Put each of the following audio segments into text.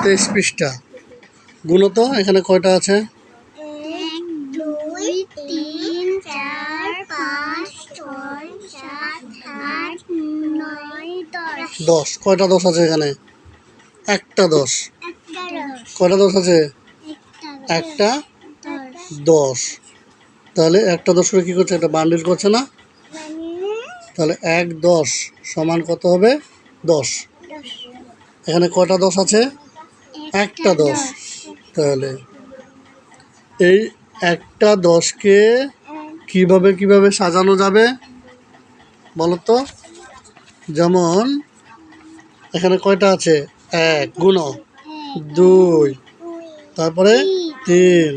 23 পৃষ্ঠা। গুনো তো এখানে কয়টা আছে? 1 2 3 4 5 6 7 8 9 10 10। কয়টা 10 আছে এখানে? একটা 10। একটা 10 কয়টা 10 আছে? একটা 10। তাহলে একটা 10 করে কি করছে? একটা বান্ডিল করছে না? তাহলে 1 10 সমান কত হবে? 10। এখানে কয়টা 10 আছে? একটা 10। তাহলে এই একটা 10কে কিভাবে সাজানো যাবে বলো তো? যেমন এখানে কয়টা আছে? 1 গুনো, 2, তারপরে 3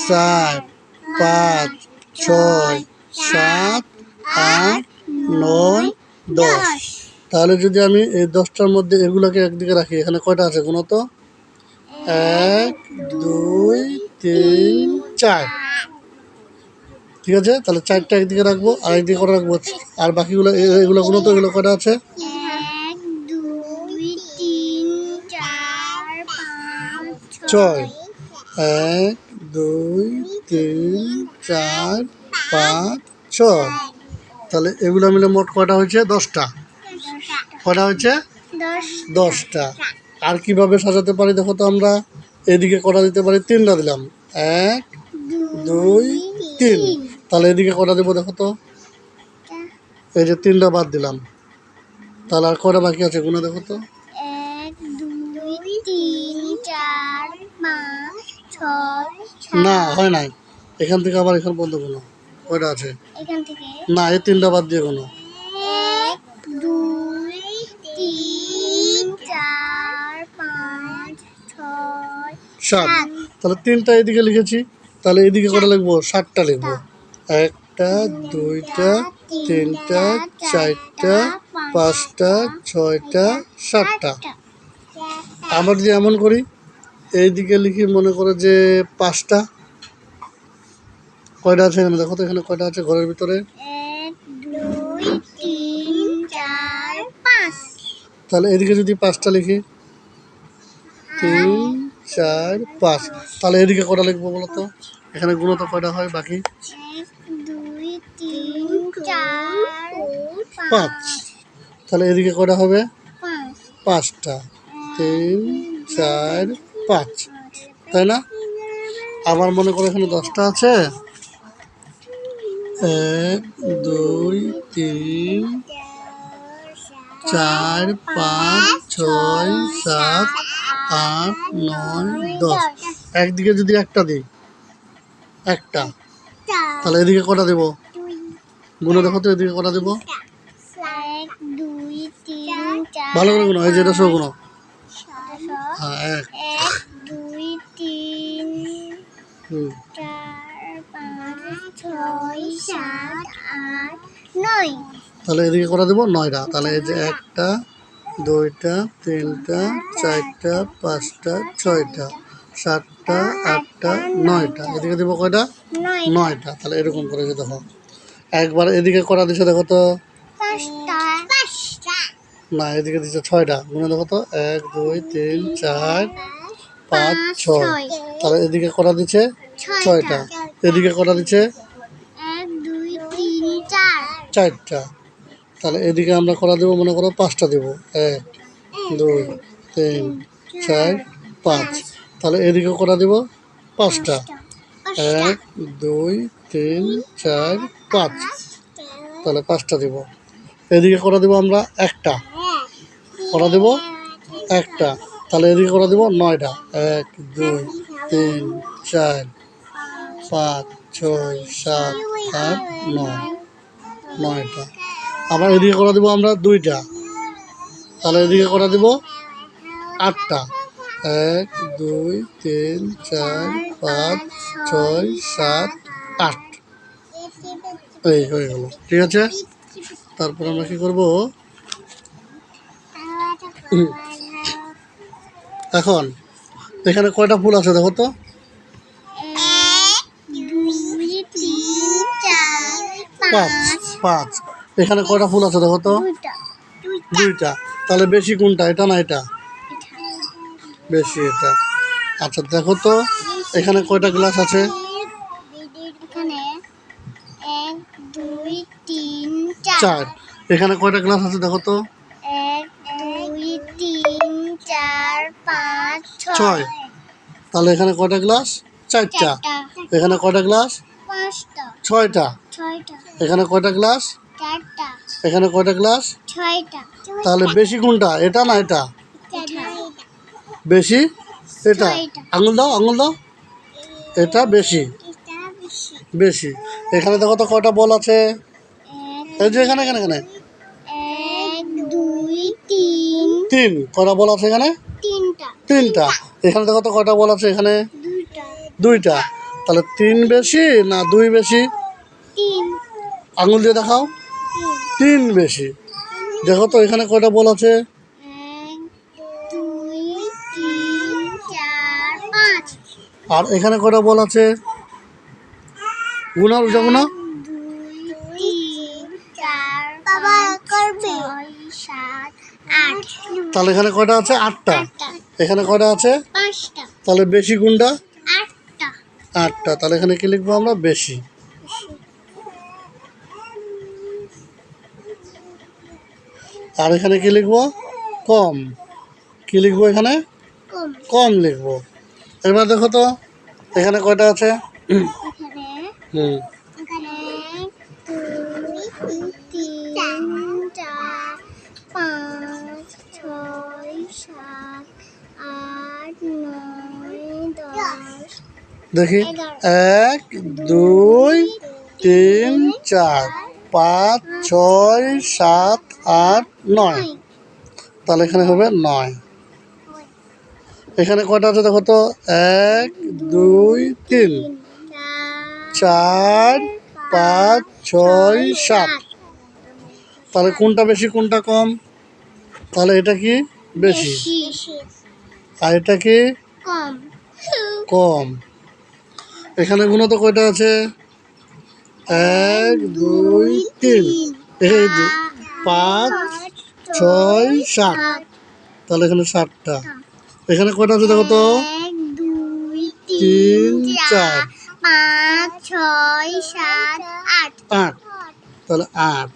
4 5 6 7 8 9 10। তাহলে যদি আমি এই 10টার মধ্যে এগুলোকে একদিকে রাখি, এখানে কয়টা আছে গুনো তো? 1 2 3 4। ঠিক আছে, তাহলে 4টা একদিকে রাখবো আর একদিকে করে রাখবো। আর বাকিগুলো এগুলো গুলো তো এগুলো কয়টা আছে? 1 2 3 4 5 6। 1 2 3 4 5 6। তাহলে এগুলো মিলে মোট কয়টা হয়েছে? 10টা। কয়টা হয়েছে? 10টা। আর কিভাবে সাজাতে পারি দেখো তো? আমরা এদিকে কটা দিতে পারি? 3টা দিলাম। 1 2 3। তাহলে এদিকে কটা দেবো দেখো তো? এই যে 3টা বাদ দিলাম। তাহলে আর কয়টা বাকি আছে গুলো দেখো তো? 1 2 3 4 5 6 না, হয় নাই। এখান থেকে আবার এখান পর্যন্ত গুলো কয়টা আছে? এখান থেকে না, এই 3টা বাদ দিয়ে গুলো। 1 2 3 4 5 6 7। তাহলে 3টা এদিকে লিখেছি। তাহলে এদিকে কটা লিখবো? 7টা লিখবো। 1টা 2টা 3টা 4টা 5টা 6টা 7টা। আমরা যদি এমন করি, এইদিকে লিখি মনে করো যে 5টা। কয়টা আছে এখানে দেখো তো? এখানে কয়টা আছে ঘরের ভিতরে? 1 2 3 4 5। তাহলে এদিকে যদি 5টা লিখি, 3 4 5। তাহলে এদিকে কটা লিখবো বলো তো? এখানে গুণ তো কয়টা হয় বাকি? 1 2 3 4 5। তাহলে এদিকে কয়টা হবে? 5 5টা। 3 4 5, তাই না? আবার মনে করো এখানে 10টা আছে। 1 2 3 4 5 6 7 8 9 10। একদিকে যদি একটা দিই, একটা, তাহলে এদিকে কটা দেবো? গুনে দেখো তো এদিকে কটা দেবো? 1 2 3 4 ভালো করে গুনো, এই যে এটা সব গুনো। হ্যাঁ, 1 1 2 3 হুম 4 5 6 7 8 9। তাহলে এদিকে কটা দেবো? 9টা। তাহলে এই যে 1টা 2টা 3টা 4টা 5টা 6টা 7টা 8টা 9টা। এদিকে দেবো কয়টা? 9টা। তাহলে এরকম করে যে দেখো, একবার এদিকে কটা দিছে দেখো তো? 5টা না, এদিকে দিচ্ছে 6টা। গুনে দেখো তো? 1 2 3 4 5 6। তাহলে এদিকে কটা দিচ্ছে? 6টা। এদিকে কটা দিচ্ছে? 1 2 3 4। 4টা। তাহলে এদিকে আমরা কটা দেবো? মনে করো 5টা দেবো। 1 2 3 4 5। তাহলে এদিকে কটা দেবো? 5টা। 1 2 3 4 5। তাহলে 5টা দেবো। এদিকে কটা দেবো আমরা? একটা। কটা দেবো? একটা। তাহলে এদিকে কটা দেবো? 9টা। 1 2 3 4 5 6 7 8 9। 9টা। আবার এদিকে কটা দেবো আমরা? 2টা। তাহলে এদিকে কটা দেবো? 8টা। 1 2 3 4 5 6 7 8। এই হয়ে গেল। ঠিক আছে, তারপর আমরা কি করব? এখন এখানে কয়টা ফুল আছে দেখো তো? 1 2 3 4 5। 5। এখানে কয়টা ফুল আছে দেখো তো? 2টা 2টা। তাহলে বেশি কোনটা, এটা না এটা? বেশি এটা। আচ্ছা দেখো তো এখানে কয়টা গ্লাস আছে? এখানে 1 2 3 4 চার। এখানে কয়টা গ্লাস আছে দেখো তো? 1 2 3 4 5 ছয়। 6 তাহলে এখানে কয়টা গ্লাস? চারটা। 4টা এখানে কয়টা গ্লাস? 5টা ছয়টা। 6টা এখানে কয়টা গ্লাস? 4টা এখানে কয়টা গ্লাস? 6টা তাহলে বেশি কোনটা, এটা না এটা? বেশি এটা। ছয়টা। আঙুল দাও, আঙুল দাও। এটা বেশি। এটা বেশি বেশি। এখানে দেখো তো কয়টা বল আছে? 1 এই যে এখানে এখানে এখানে 1 2 3 তিন। কয়টা বল আছে এখানে? 3টা তিনটা। এখানে দেখো তো কয়টা বল আছে এখানে? 2টা দুইটা। তাহলে তিন বেশি না দুই বেশি? 3 আঙুল দিয়ে দেখাও। তিন বেশি। দেখো তো এখানে কয়টা বল আছে? 1 2 3 4 5 আর এখানে কয়টা বল আছে? গুনার যাবো না? 2 3 4 বাবা করবে 6 7 8 তাহলে এখানে কয়টা আছে? আটটা। 8টা এখানে কয়টা আছে? 5টা তাহলে বেশি কোনটা? 8টা আটটা। তাহলে এখানে কি লিখবো আমরা? বেশি। আর এখানে কি লিখবো? কম। কি লিখবো এখানে? কম কম লিখবো। এবার দেখো তো এখানে কয়টা আছে? এখানে হুম এখানে 2 3 4 5 6 7 8 9 10 দেখি। 11 এক দুই তিন চার পাঁচ ছয় সাত আট নয়। তাহলে এখানে হবে 9। এখানে কয়টা আছে দেখো তো? 1 2 3 4 5 6 7। তাহলে কোনটা বেশি কোনটা কম? তাহলে এটা কি? বেশি। আর এটা কি? কম কম। এখানে গুণ তো কয়টা আছে? 1 2 3 এই যে 5 6 7। তাহলে এখানে 7টা। এখানে কয়টা আছে দেখো তো? 1 2 তিন, 3 চার। 4 5 6 7 8 8। তাহলে 8,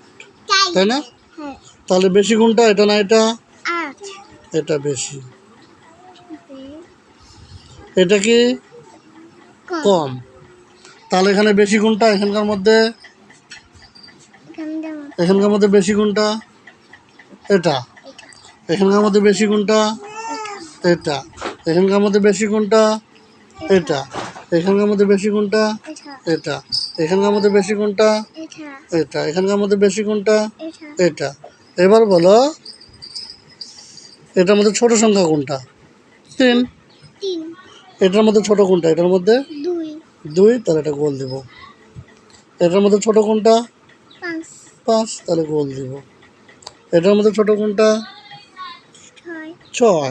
তাই না? তাহলে বেশি কোনটা, এটা না এটা? 8 এটা বেশি। এটা কি? কম। তাহলে এখানে বেশি কোনটা এখানকার মধ্যে? এখানকার মধ্যে বেশি কোনটা? এটা। এখানকার মধ্যে বেশি কোনটা? এটা। এখানকার মধ্যে বেশি কোনটা? এটা। এখানকার মধ্যে বেশি কোনটা? এটা। এখানকার মধ্যে বেশি কোনটা? এটা। এখানকার মধ্যে বেশি কোনটা? এটা। এবার বলো এটার মধ্যে ছোট সংখ্যা কোনটা? 3। 3 এটার মধ্যে ছোট কোনটা? এটার মধ্যে 2 2। তাহলে এটা গোল দিব। এটার মধ্যে ছোট কোনটা? 5 5। তাহলে গোল দিব। এটার মধ্যে ছোট কোনটা? 6 6।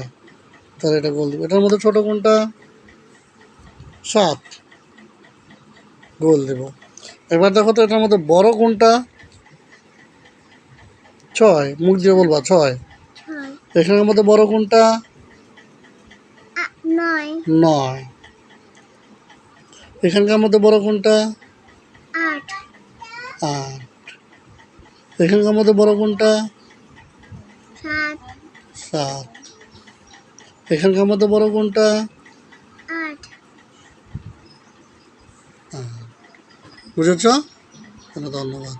তাহলে এটা গোল দিব। এটার মধ্যে ছোট কোনটা? 7। গোল দেব। এবার দেখো তো এটার মধ্যে বড় কোনটা? 6। মুখ দিয়ে বলবা 6। 6 এখানের মধ্যে বড় কোনটা? 9 9। এখানকার মধ্যে বড় কোনটা? 8 8। এখানকার মধ্যে বড় কোনটা? 7 7। এখানকার মধ্যে বড় কোনটা? 8 বুঝেছ? ধন্যবাদ।